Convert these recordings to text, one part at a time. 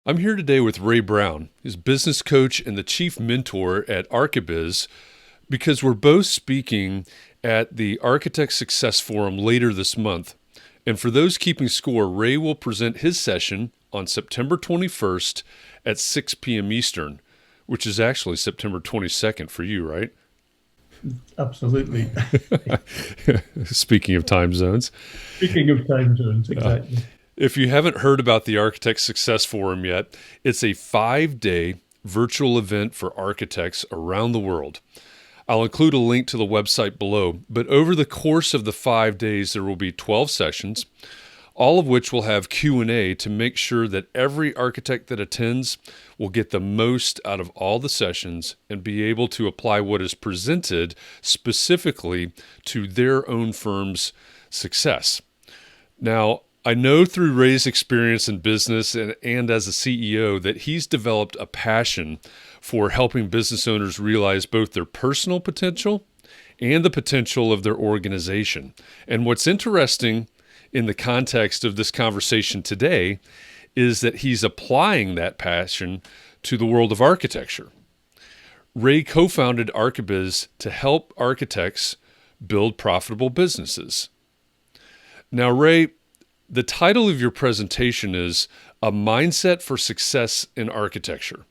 I'm here today with Ray Brown, his business coach and the chief mentor at ArchiBiz, because we're both speaking at the Architect Success Forum later this month. And for those keeping score, Ray will present his session on September 21st at 6 p.m. Eastern, which is actually September 22nd for you, right? Absolutely. Speaking of time zones. Speaking of time zones, exactly. If you haven't heard about the Architect Success Forum yet, it's a 5-day virtual event for architects around the world. I'll include a link to the website below, but over the course of the 5 days, there will be 12 sessions, all of which will have Q&A to make sure that every architect that attends will get the most out of all the sessions and be able to apply what is presented specifically to their own firm's success. Now, I know through Ray's experience in business and as a CEO that he's developed a passion for helping business owners realize both their personal potential and the potential of their organization. And what's interesting in the context of this conversation today is that he's applying that passion to the world of architecture. Ray co-founded ArchiBiz to help architects build profitable businesses. Now, Ray, the title of your presentation is A Mindset for Success in Architecture.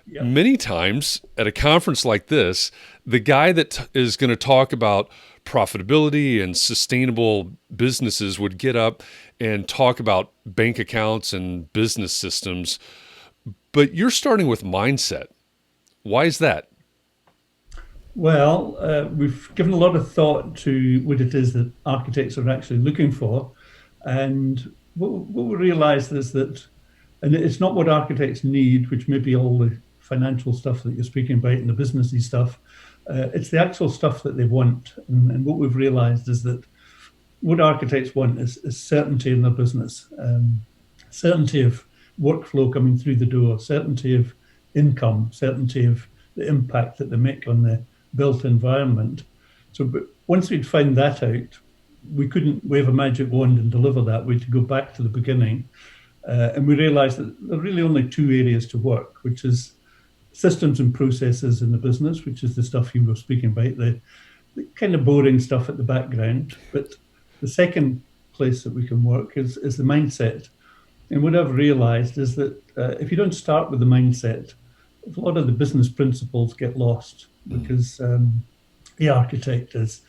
Yeah. Many times at a conference like this, the guy that is going to talk about profitability and sustainable businesses would get up and talk about bank accounts and business systems. But you're starting with mindset. Why is that? Well, we've given a lot of thought to what it is that architects are actually looking for. And what we realized is that, and it's not what architects need, which may be all the financial stuff that you're speaking about and the businessy stuff. It's the actual stuff that they want. And what we've realized is that what architects want is certainty in their business, certainty of workflow coming through the door, certainty of income, certainty of the impact that they make on the built environment. So but once we'd found that out, we couldn't wave a magic wand and deliver that. We had to go back to the beginning. And we realized that there are really only two areas to work, which is systems and processes in the business, which is the stuff you were speaking about, the kind of boring stuff at the background. But the second place that we can work is the mindset. And what I've realized is that if you don't start with the mindset, a lot of the business principles get lost because the architect is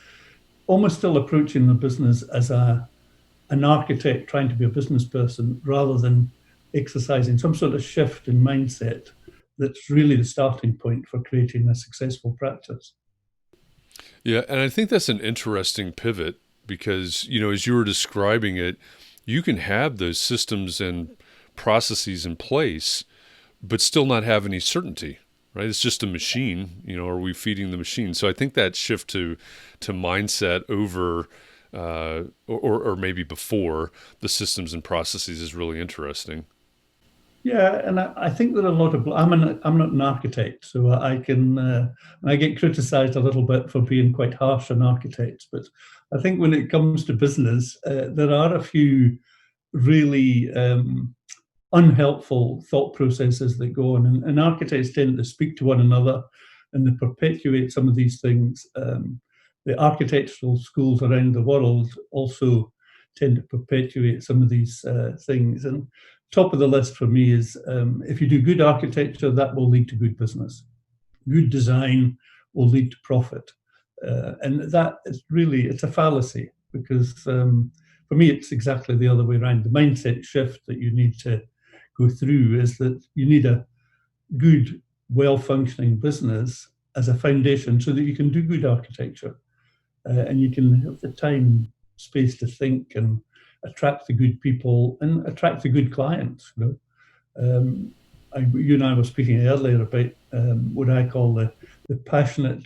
almost still approaching the business as an architect trying to be a business person rather than exercising some sort of shift in mindset that's really the starting point for creating a successful practice. Yeah, and I think that's an interesting pivot because, as you were describing it, you can have those systems and processes in place, but still not have any certainty, right? It's just a machine, are we feeding the machine? So I think that shift to mindset over or maybe before the systems and processes is really interesting. Yeah, and I think that a lot of I'm not an architect, so I get criticised a little bit for being quite harsh on architects. But I think when it comes to business, there are a few really unhelpful thought processes that go on, and architects tend to speak to one another, and they perpetuate some of these things. The architectural schools around the world also tend to perpetuate some of these things. And top of the list for me is if you do good architecture, that will lead to good business. Good design will lead to profit. And that is really, it's a fallacy because for me, it's exactly the other way around. The mindset shift that you need to go through is that you need a good, well-functioning business as a foundation so that you can do good architecture and you can have the time, space to think and attract the good people and attract the good clients. You and I were speaking earlier about what I call the passionate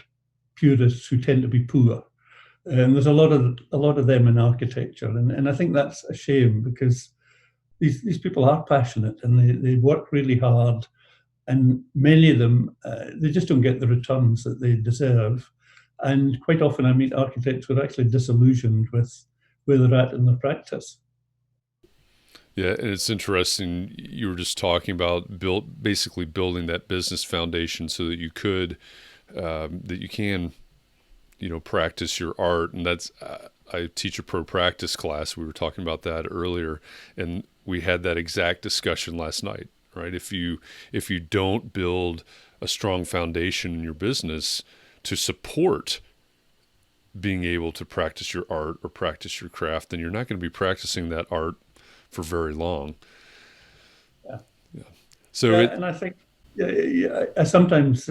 purists who tend to be poor. And there's a lot of them in architecture, and I think that's a shame because these people are passionate and they work really hard, and many of them they just don't get the returns that they deserve. And quite often I meet architects who are actually disillusioned with where they're at in their practice. Yeah, and it's interesting. You were just talking about basically building that business foundation so that that you can, practice your art. And that's I teach a pro practice class. We were talking about that earlier, and we had that exact discussion last night. Right? If you don't build a strong foundation in your business to support being able to practice your art or practice your craft, then you're not going to be practicing that art for very long. Yeah, Yeah. So yeah, it, and I think yeah, I sometimes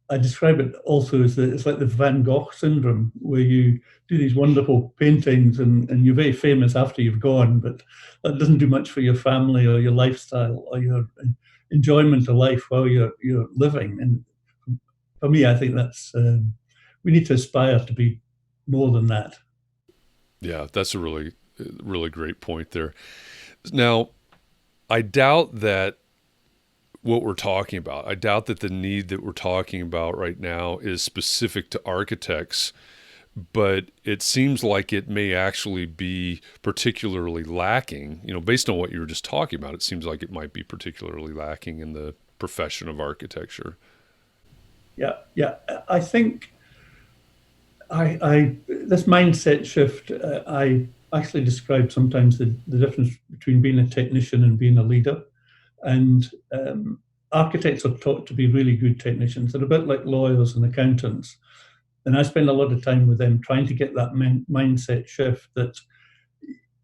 I describe it also as it's like the Van Gogh syndrome, where you do these wonderful paintings and you're very famous after you've gone, but that doesn't do much for your family or your lifestyle or your enjoyment of life while you're living. And for me, I think that's we need to aspire to be more than that. yeah, that's a really great point there. Now, I doubt that what we're talking about, I doubt that the need that we're talking about right now is specific to architects, but it seems like it may actually be particularly lacking. Based on what you were just talking about, it seems like it might be particularly lacking in the profession of architecture. Yeah, yeah. I think I this mindset shift. I actually describe sometimes the difference between being a technician and being a leader. And architects are taught to be really good technicians. They're a bit like lawyers and accountants. And I spend a lot of time with them trying to get that mindset shift that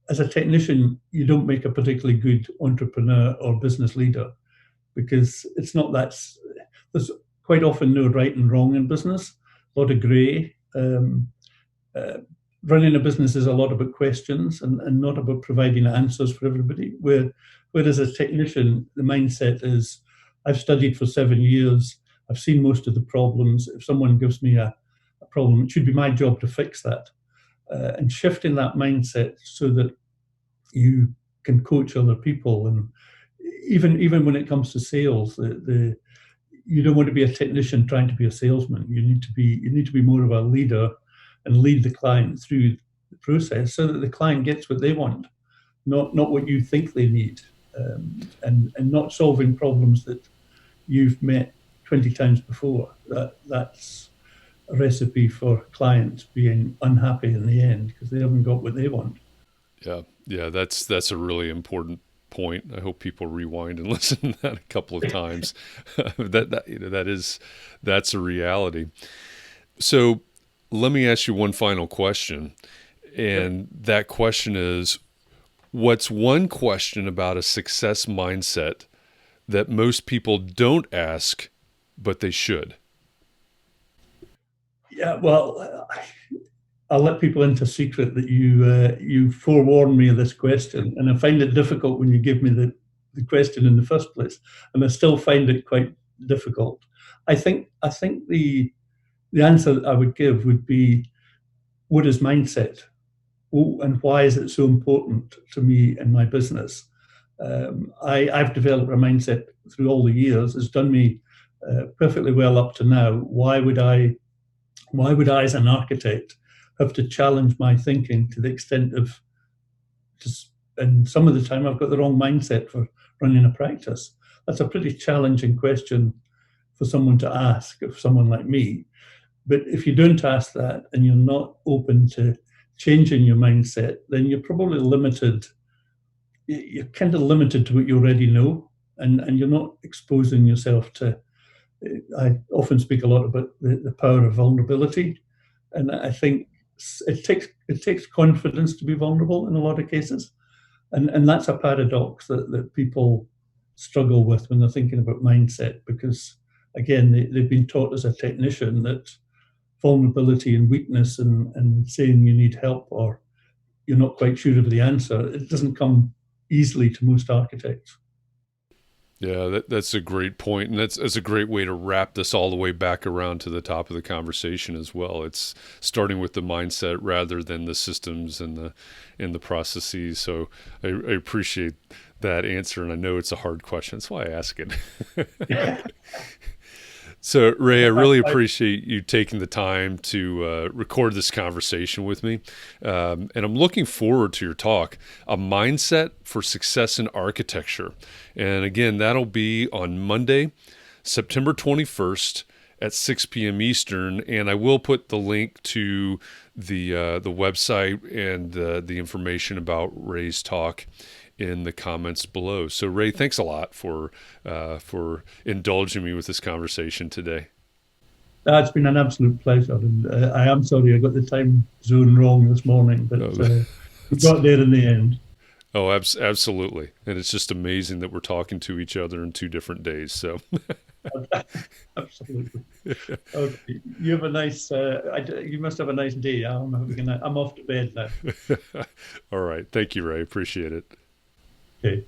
as a technician, you don't make a particularly good entrepreneur or business leader because it's not that, there's quite often no right and wrong in business, a lot of gray. Uh, Running a business is a lot about questions and not about providing answers for everybody. Whereas as a technician, the mindset is, I've studied for 7 years, I've seen most of the problems. If someone gives me a problem, it should be my job to fix that. And shifting that mindset so that you can coach other people, and even when it comes to sales, the you don't want to be a technician trying to be a salesman. You need to be more of a leader and lead the client through the process so that the client gets what they want, not what you think they need, and not solving problems that you've met 20 times before. That's a recipe for clients being unhappy in the end because they haven't got what they want. Yeah, yeah, that's a really important point. I hope people rewind and listen to that a couple of times. That's a reality. So let me ask you one final question, Yep. and that question is, what's one question about a success mindset that most people don't ask, but they should? Yeah, well, I'll let people into a secret that you forewarned me of this question, and I find it difficult when you give me the question in the first place, and I still find it quite difficult. I think the answer that I would give would be, what is mindset? Oh, and why is it so important to me and my business? I've developed a mindset through all the years. It's done me perfectly well up to now. Why would I, as an architect, have to challenge my thinking to the extent of just, and some of the time I've got the wrong mindset for running a practice? That's a pretty challenging question for someone to ask of someone like me. But if you don't ask that and you're not open to changing your mindset, then you're probably limited. You're kind of limited to what you already know, and you're not exposing yourself to. I often speak a lot about the power of vulnerability, and I think it takes confidence to be vulnerable in a lot of cases, and that's a paradox that people struggle with when they're thinking about mindset, because again they've been taught as a technician that vulnerability and weakness and saying you need help or you're not quite sure of the answer, it doesn't come easily to most architects. Yeah, that's a great point, and that's a great way to wrap this all the way back around to the top of the conversation as well. It's starting with the mindset rather than the systems and the processes. So I appreciate that answer, and I know it's a hard question. That's why I ask it. So, Ray, I really I, appreciate you taking the time to record this conversation with me. And I'm looking forward to your talk, A Mindset for Success in Architecture. And again, that'll be on Monday, September 21st at 6 p.m. Eastern. And I will put the link to the website and the information about Ray's talk in the comments below. So, Ray, thanks a lot for indulging me with this conversation today. it's been an absolute pleasure. And I am sorry I got the time zone wrong this morning, but Oh, we got there in the end. oh, absolutely. And it's just amazing that we're talking to each other in 2 different days. So, Absolutely. Okay. You have a nice. You must have a nice day. I'm off to bed now. all right. Thank you, Ray. Appreciate it. Okay.